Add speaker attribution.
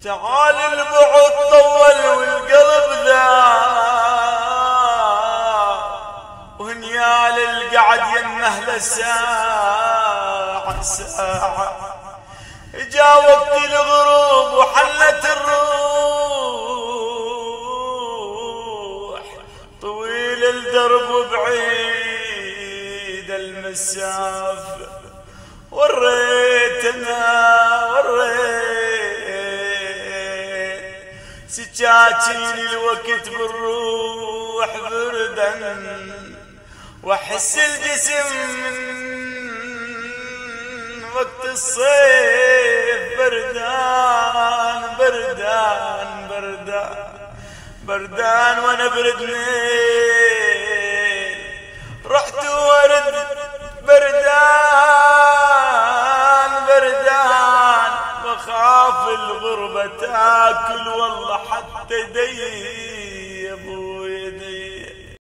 Speaker 1: تعال البعد طول والقلب ذا، وهنيال القعد يمه لساعة ساعة. جا وقت الغروب وحلت الروح، طويل الدرب وبعيد المسافة. وريت سكاكين الوقت بالروح بردا، واحس الجسم من وقت الصيف بردان بردان بردان بردان. وانا بردني رحت ورد بردان بردان، وخاف الغربة تاكل والله حتى دي